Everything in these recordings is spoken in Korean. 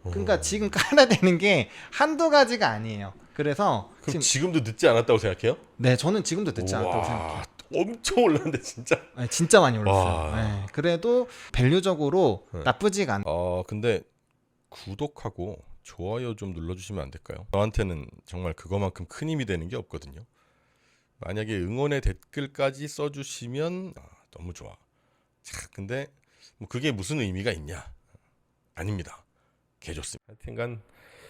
그러니까 지금 깔아야 되는 게 한두 가지가 아니에요. 그래서 그럼 지금도 늦지 않았다고 생각해요? 네, 저는 지금도 늦지 않다고 우와, 생각해요. 엄청 올랐는데 진짜. 네, 진짜 많이 올랐어요. 와. 네, 그래도 밸류적으로 네. 나쁘지가 않아요. 근데 구독하고 좋아요 좀 눌러주시면 안 될까요? 저한테는 정말 그거만큼 큰 힘이 되는 게 없거든요. 만약에 응원의 댓글까지 써주시면 너무 좋아. 자, 근데 뭐 그게 무슨 의미가 있냐? 아닙니다. 개 좋습니다. 하여튼간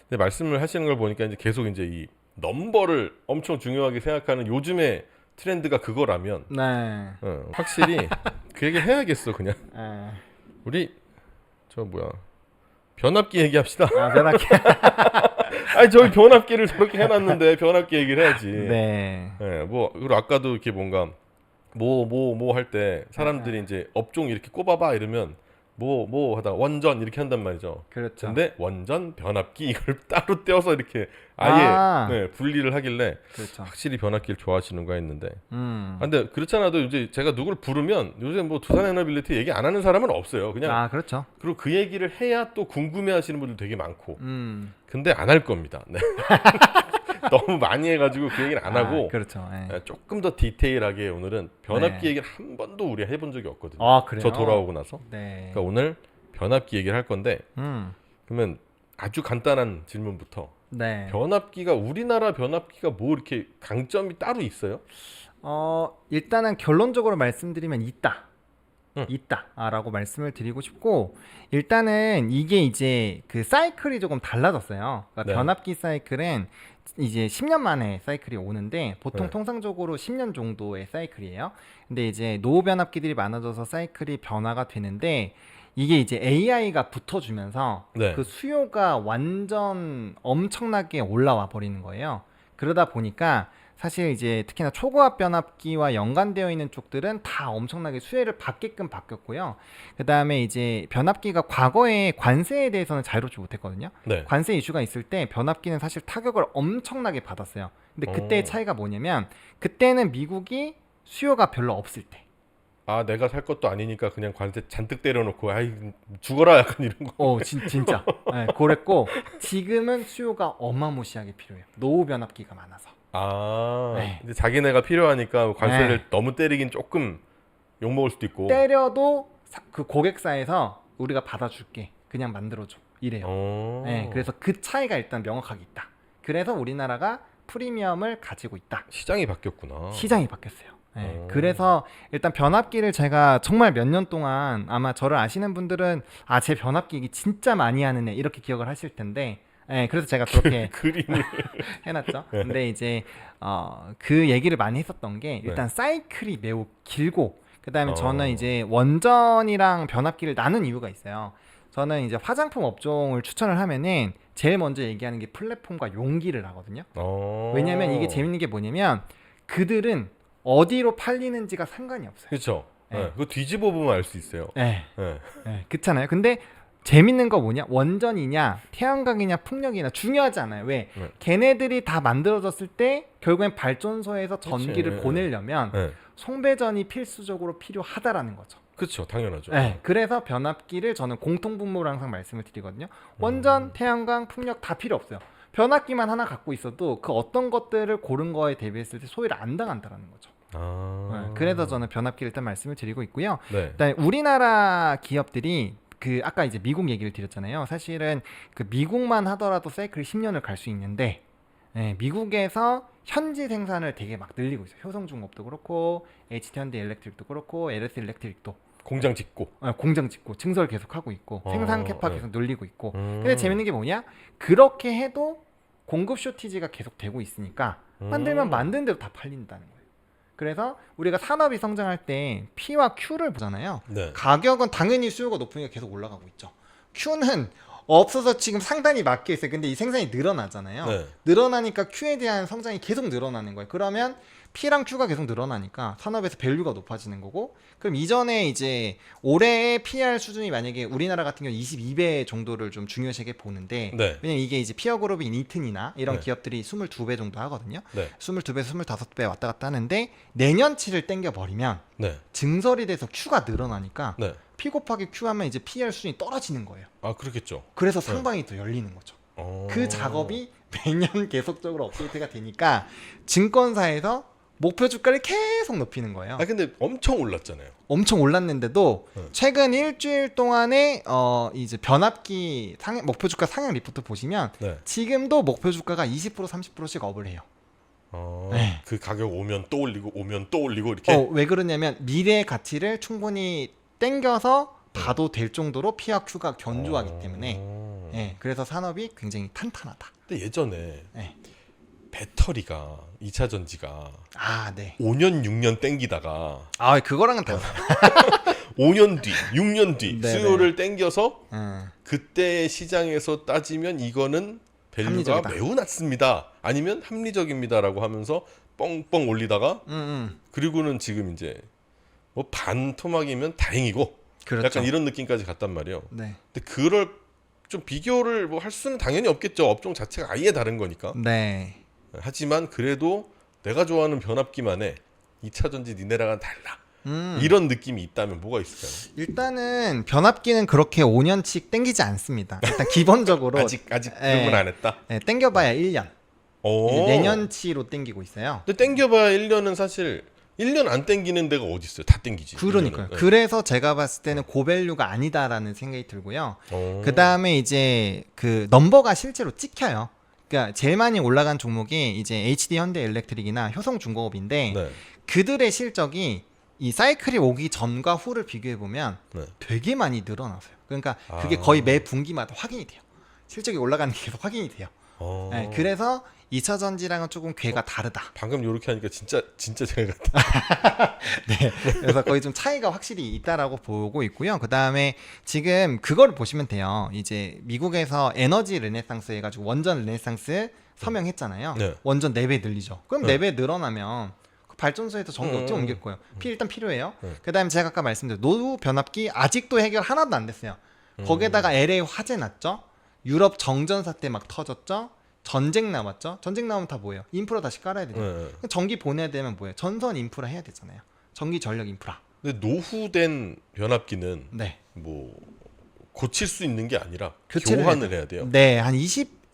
근데 말씀을 하시는 걸 보니까 이제 계속 이제 이 넘버를 엄청 중요하게 생각하는 요즘의 트렌드가 그거라면 네. 확실히 그 얘기 해야겠어 그냥. 네. 우리 저 뭐야 변압기 얘기합시다. 변압기. 아니 저희 변압기를 저렇게 해놨는데 변압기 얘기를 해야지. 네. 뭐 그리고 아까도 이렇게 뭔가 뭐 할 때 사람들이 이제 업종 이렇게 꼽아봐 이러면 뭐 하다가 원전 이렇게 한단 말이죠. 그렇죠. 근데 원전 변압기 이걸 따로 떼어서 이렇게 아예 네, 분리를 하길래 그렇죠. 확실히 변압기를 좋아하시는가 했는데. 음. 근데 그렇잖아도 이제 제가 누굴 부르면 요새 뭐 두산 에너빌리티 얘기 안 하는 사람은 없어요. 그냥 그렇죠. 그리고 그 얘기를 해야 또 궁금해하시는 분들 되게 많고. 근데 안 할 겁니다. 네. 너무 많이 해가지고 그 얘기는 안 하고. 그렇죠. 네. 조금 더 디테일하게 오늘은 변압기 네. 얘기를 한 번도 우리 해본 적이 없거든요. 그래요? 저 돌아오고 나서. 네. 그러니까 오늘 변압기 얘기를 할 건데 그러면 아주 간단한 질문부터. 네. 우리나라 변압기가 뭐 이렇게 강점이 따로 있어요? 일단은 결론적으로 말씀드리면 있다. 응. 있다라고 말씀을 드리고 싶고, 일단은 이게 이제 그 사이클이 조금 달라졌어요. 그러니까 네. 변압기 사이클은 이제 10년 만에 사이클이 오는데 보통 네. 통상적으로 10년 정도의 사이클이에요. 근데 이제 노후 변압기들이 많아져서 사이클이 변화가 되는데, 이게 이제 AI가 붙어주면서 네. 그 수요가 완전 엄청나게 올라와 버리는 거예요. 그러다 보니까 사실 이제 특히나 초고압 변압기와 연관되어 있는 쪽들은 다 엄청나게 수혜를 받게끔 바뀌었고요. 그 다음에 이제 변압기가 과거에 관세에 대해서는 자유롭지 못했거든요. 네. 관세 이슈가 있을 때 변압기는 사실 타격을 엄청나게 받았어요. 근데 그때의 차이가 뭐냐면, 그때는 미국이 수요가 별로 없을 때, 내가 살 것도 아니니까 그냥 관세 잔뜩 때려놓고 아이 죽어라 약간 이런 거. 진짜. 네, 그랬고, 지금은 수요가 어마무시하게 필요해요. 노후 변압기가 많아서. 네. 근데 자기네가 필요하니까 관세를 네. 너무 때리긴 조금 욕먹을 수도 있고. 때려도 그 고객사에서 우리가 받아줄게, 그냥 만들어줘, 이래요. 네, 그래서 그 차이가 일단 명확하게 있다. 그래서 우리나라가 프리미엄을 가지고 있다. 시장이 바뀌었구나. 시장이 바뀌었어요. 네, 그래서 일단 변압기를 제가 정말 몇 년 동안, 아마 저를 아시는 분들은 제 변압기 얘기 진짜 많이 하는 애 이렇게 기억을 하실 텐데, 네, 그래서 제가 그렇게 그림을 해놨죠. 근데 이제 그 얘기를 많이 했었던 게, 일단 사이클이 매우 길고, 그 다음에 저는 이제 원전이랑 변압기를 나눈 이유가 있어요. 저는 이제 화장품 업종을 추천을 하면은 제일 먼저 얘기하는 게 플랫폼과 용기를 하거든요. 왜냐면 이게 재밌는 게 뭐냐면, 그들은 어디로 팔리는지가 상관이 없어요. 그렇죠. 네. 그거 뒤집어 보면 알 수 있어요. 네. 네. 네, 그렇잖아요. 근데 재밌는 거 뭐냐? 원전이냐 태양광이냐 풍력이냐 중요하지 않아요. 왜? 네. 걔네들이 다 만들어졌을 때 결국엔 발전소에서 전기를 그치. 보내려면 네. 송배전이 필수적으로 필요하다라는 거죠. 그렇죠. 당연하죠. 네, 그래서 변압기를 저는 공통분모로 항상 말씀을 드리거든요. 원전, 태양광, 풍력 다 필요 없어요. 변압기만 하나 갖고 있어도 그 어떤 것들을 고른 거에 대비했을 때 소외를 안 당한다라는 거죠. 네, 그래서 저는 변압기를 일단 말씀을 드리고 있고요. 네. 일단 우리나라 기업들이 아까 이제 미국 얘기를 드렸잖아요. 사실은 그 미국만 하더라도 사이클이 10년을 갈 수 있는데, 미국에서 현지 생산을 되게 막 늘리고 있어요. 효성중공업도 그렇고, HT 일렉트릭도 그렇고, LS 일렉트릭도 공장 짓고. 공장 짓고 증설 계속 하고 있고, 생산 캐파 계속 늘리고 있고. 근데 재밌는 게 뭐냐? 그렇게 해도 공급 쇼티지가 계속 되고 있으니까 만들면 만든 대로 다 팔린다는 거예요. 그래서 우리가 산업이 성장할 때 P와 Q를 보잖아요. 네. 가격은 당연히 수요가 높으니까 계속 올라가고 있죠. Q는 없어서 지금 상단이 막혀 있어요. 근데 이 생산이 늘어나잖아요. 네. 늘어나니까 Q에 대한 성장이 계속 늘어나는 거예요. 그러면 P랑 Q가 계속 늘어나니까 산업에서 밸류가 높아지는 거고, 그럼 이전에 이제 올해의 PR 수준이 만약에 우리나라 같은 경우 22배 정도를 좀 중요시하게 보는데, 네. 왜냐면 이게 이제 피어 그룹인 이튼이나 이런 네. 기업들이 22배 정도 하거든요. 네. 22배, 25배 왔다 갔다 하는데 내년치를 땡겨버리면 네. 증설이 돼서 Q가 늘어나니까 네. P 곱하기 Q 하면 이제 PR 수준이 떨어지는 거예요. 아 그렇겠죠. 그래서 상방이 더 열리는 거죠. 그 작업이 매년 계속적으로 업데이트가 되니까 증권사에서 목표 주가를 계속 높이는 거예요. 아 근데 엄청 올랐잖아요. 엄청 올랐는데도 네. 최근 일주일 동안에 이제 변압기 목표 주가 상향 리포트 보시면 네. 지금도 목표 주가가 20% 30%씩 업을 해요. 네. 그 가격 오면 또 올리고 오면 또 올리고 이렇게. 왜 그러냐면 미래의 가치를 충분히 땡겨서 봐도 될 정도로 P와 Q가 견조하기 때문에 네. 그래서 산업이 굉장히 탄탄하다. 근데 예전에 네. 배터리가 2차 전지가 네. 5년 6년 땡기다가 그거랑은 달라요. 5년 뒤, 6년 뒤 네네. 수요를 땡겨서 그때 시장에서 따지면 이거는 밸류가 합리적이다. 매우 낮습니다. 아니면 합리적입니다라고 하면서 뻥뻥 올리다가 그리고는 지금 이제 뭐 반 토막이면 다행이고 그렇죠. 약간 이런 느낌까지 갔단 말이에요. 네. 근데 그걸 좀 비교를 뭐 할 수는 당연히 없겠죠. 업종 자체가 아예 다른 거니까. 네. 하지만 그래도 내가 좋아하는 변압기만의 2차 전지 니네랑은 달라. 음. 이런 느낌이 있다면 뭐가 있을까요? 일단은 변압기는 그렇게 5년씩 땡기지 않습니다. 일단 기본적으로 아직 그런 건 안 했다. 네, 땡겨봐야 1년. 오. 내년치로 땡기고 있어요. 근데 땡겨봐야 1년은 사실 1년 안 땡기는 데가 어디 있어요? 다 땡기지. 그러니까요. 1년은. 네. 그래서 제가 봤을 때는 고밸류가 아니다라는 생각이 들고요. 오. 그 다음에 이제 그 넘버가 실제로 찍혀요. 그러니까 제일 많이 올라간 종목이 이제 HD 현대 일렉트릭이나 효성중공업인데 네. 그들의 실적이 이 사이클이 오기 전과 후를 비교해 보면 네. 되게 많이 늘어나서요. 그러니까 그게 거의 매 분기마다 확인이 돼요. 실적이 올라가는 게 계속 확인이 돼요. 네, 그래서 2차 전지랑은 조금 궤가 다르다. 방금 이렇게 하니까 진짜 제가 같다. 네, 그래서 거의 좀 차이가 확실히 있다라고 보고 있고요. 그 다음에 지금 그거를 보시면 돼요. 이제 미국에서 에너지 르네상스 해가지고 원전 르네상스 서명했잖아요. 네. 원전 4배 늘리죠. 그럼 네. 4배 늘어나면 그 발전소에서 전기 어떻게 옮길 거예요? 일단 필요해요. 네. 그 다음에 제가 아까 말씀드린 노후 변압기 아직도 해결 하나도 안 됐어요. 거기에다가 LA 화재 났죠. 유럽 정전 사태 막 터졌죠. 전쟁 나왔죠. 전쟁 나오면 다 뭐예요? 인프라 다시 깔아야 되죠. 네. 전기 보내야 되면 뭐예요? 전선 인프라 해야 되잖아요. 전기 전력 인프라. 근데 노후된 변압기는 네. 뭐 고칠 수 있는 게 아니라 교체를 교환을 해야 돼요. 네,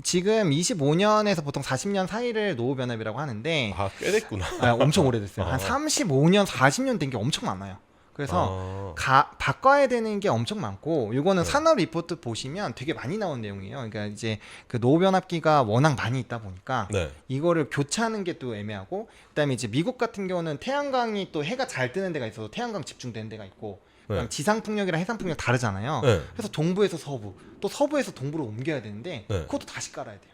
지금 25년에서 보통 40년 사이를 노후 변압이라고 하는데 꽤 됐구나. 엄청 오래됐어요. 한 35년, 40년 된 게 엄청 많아요. 그래서 바꿔야 되는 게 엄청 많고 이거는 산업 리포트 보시면 되게 많이 나온 내용이에요. 그러니까 이제 그 노후 변압기가 워낙 많이 있다 보니까 네. 이거를 교체하는 게 또 애매하고 그다음에 이제 미국 같은 경우는 태양광이 또 해가 잘 뜨는 데가 있어서 태양광 집중되는 데가 있고 네. 지상 풍력이랑 해상 풍력 다르잖아요. 네. 그래서 동부에서 서부 또 서부에서 동부로 옮겨야 되는데 네. 그것도 다시 깔아야 돼요.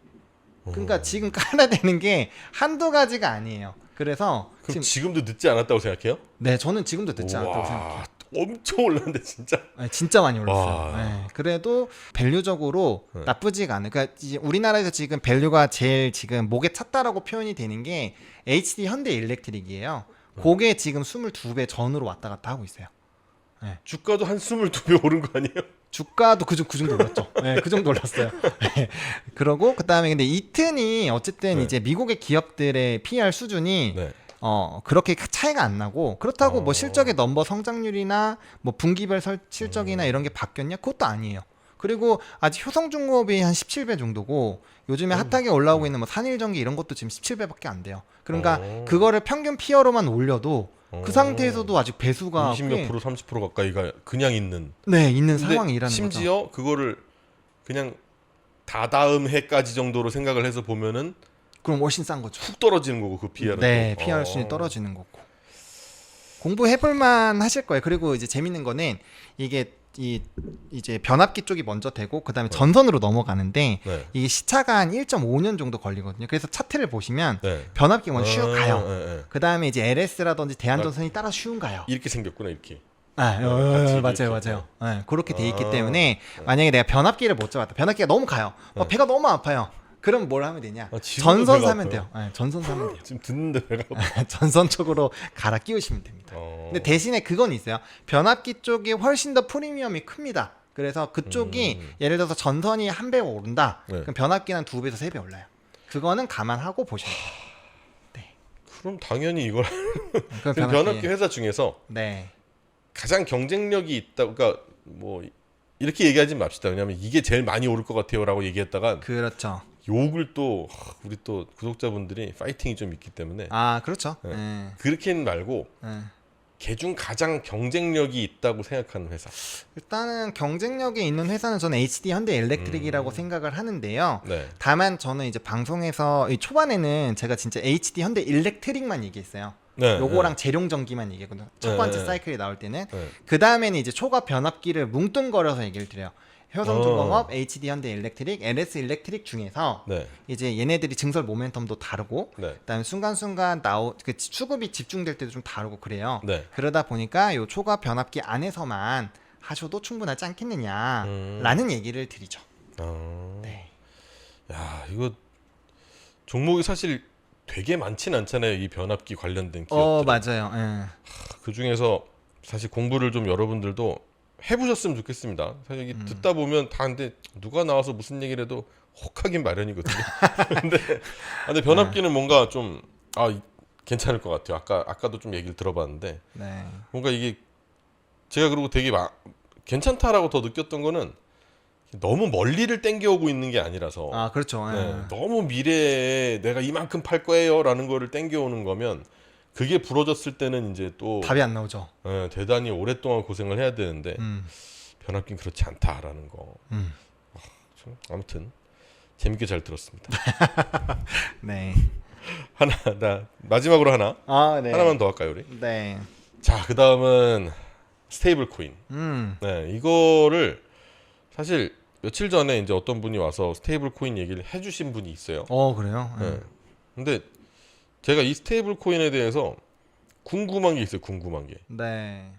그러니까 지금 깔아야 되는 게 한두 가지가 아니에요. 그래서 그럼 지금도 늦지 않았다고 생각해요? 네, 저는 지금도 늦지 않다고 생각해요. 엄청 올랐는데 진짜. 네, 진짜 많이 올랐어요. 와. 네, 그래도 밸류적으로 네. 나쁘지가 않아요. 그러니까 이제 우리나라에서 지금 밸류가 제일 지금 목에 찼다라고 표현이 되는 게 HD 현대 일렉트릭이에요. 그게 지금 22배 전으로 왔다 갔다 하고 있어요. 주가도 한 22배 오른 거 아니에요? 주가도 그 정도 올랐죠. 네, 그 정도 올랐어요. 네. 그러고 그다음에 근데 이튼이 어쨌든 네. 이제 미국의 기업들의 PR 수준이 네. 그렇게 차이가 안 나고 그렇다고 뭐 실적의 넘버 성장률이나 뭐 분기별 실적이나 이런 게 바뀌었냐? 그것도 아니에요. 그리고 아직 효성중공업이 한 17배 정도고 요즘에 핫하게 올라오고 있는 뭐 산일전기 이런 것도 지금 17배밖에 안 돼요. 그러니까 그거를 평균 피어로만 올려도 그 상태에서도 아직 배수가 20몇 프로 30% 가까이가 그냥 있는. 있는 근데 상황이라는 심지어 거죠. 그거를 그냥 다다음 해까지 정도로 생각을 해서 보면은 그럼 훨씬 싼 거죠. 훅 떨어지는 거고 그 PR은. 네, PR 순위 떨어지는 거고. 공부해볼만 하실 거예요. 그리고 이제 재밌는 거는 이게 이제 변압기 쪽이 먼저 되고 그다음에 전선으로 넘어가는데 네. 이게 시차가 한 1.5년 정도 걸리거든요. 그래서 차트를 보시면 네. 변압기 먼저 슉 가요. 네, 네. 그다음에 이제 LS라든지 대한전선이 따라 슉 가요. 이렇게 생겼구나 이렇게. 맞아요. 이렇게. 네, 그렇게 돼 있기 때문에 만약에 내가 변압기를 못 잡았다. 변압기가 너무 가요. 배가 너무 아파요. 그럼 뭘 하면 되냐? 지금도 전선 배가 사면 아파요. 돼요. 네, 전선 사면 돼요. 지금 듣는데 배가 아파. 전선 쪽으로 갈아 끼우시면 됩니다. 근데 대신에 그건 있어요. 변압기 쪽이 훨씬 더 프리미엄이 큽니다. 그래서 그쪽이 예를 들어서 전선이 한 배 오른다. 네. 그럼 변압기는 2배에서 3배 올라요. 그거는 감안하고 보셔야 돼요. 그럼 당연히 이걸 그럼 변압기 회사 중에서 네. 가장 경쟁력이 있다. 그러니까 뭐 이렇게 얘기하지 맙시다. 왜냐하면 이게 제일 많이 오를 것 같아요라고 얘기했다가 그렇죠. 욕을 또 우리 또 구독자분들이 파이팅이 좀 있기 때문에 아 그렇죠. 네. 예. 그렇게는 말고 예. 걔중 가장 경쟁력이 있다고 생각하는 회사. 일단은 경쟁력이 있는 회사는 저는 HD 현대 일렉트릭이라고 생각을 하는데요. 네. 다만 저는 이제 방송에서 이 초반에는 제가 진짜 HD 현대 일렉트릭만 얘기했어요. 네, 요거랑 재룡전기만 얘기했거든요. 첫 번째 네. 사이클이 나올 때는. 네. 그 다음에는 이제 초과 변압기를 뭉뚱거려서 얘기를 드려요. 효성중공업, HD 현대 일렉트릭, LS 일렉트릭 중에서 네. 이제 얘네들이 증설 모멘텀도 다르고 네. 그다음에 순간순간 그 수급이 집중될 때도 좀 다르고 그래요. 네. 그러다 보니까 요 초과 변압기 안에서만 하셔도 충분하지 않겠느냐라는 얘기를 드리죠. 네. 야, 이거 종목이 사실 되게 많진 않잖아요. 이 변압기 관련된 기업들. 맞아요. 예. 그 중에서 사실 공부를 좀 여러분들도 해보셨으면 좋겠습니다. 사실 이게 듣다 보면 다 근데 누가 나와서 무슨 얘기를 해도 혹하긴 마련이거든요. 근데 변압기는 뭔가 좀 괜찮을 것 같아요. 아까도 좀 얘기를 들어봤는데 네. 뭔가 이게 제가 그리고 되게 괜찮다라고 더 느꼈던 거는 너무 멀리를 땡겨오고 있는 게 아니라서 아 그렇죠. 예. 네, 너무 미래에 내가 이만큼 팔 거예요라는 거를 땡겨오는 거면 그게 부러졌을 때는 이제 또 답이 안 나오죠. 대단히 오랫동안 고생을 해야 되는데 변압기는 그렇지 않다라는 거. 아무튼 재밌게 잘 들었습니다. 네. 나 마지막으로 네. 하나만 더 할까요, 우리? 네. 자, 그 다음은 스테이블 코인. 네, 이거를 사실 며칠 전에 이제 어떤 분이 와서 스테이블 코인 얘기를 해주신 분이 있어요. 그래요? 네. 근데 제가 이 스테이블 코인에 대해서 궁금한 게 있어요. 궁금한 게. 네.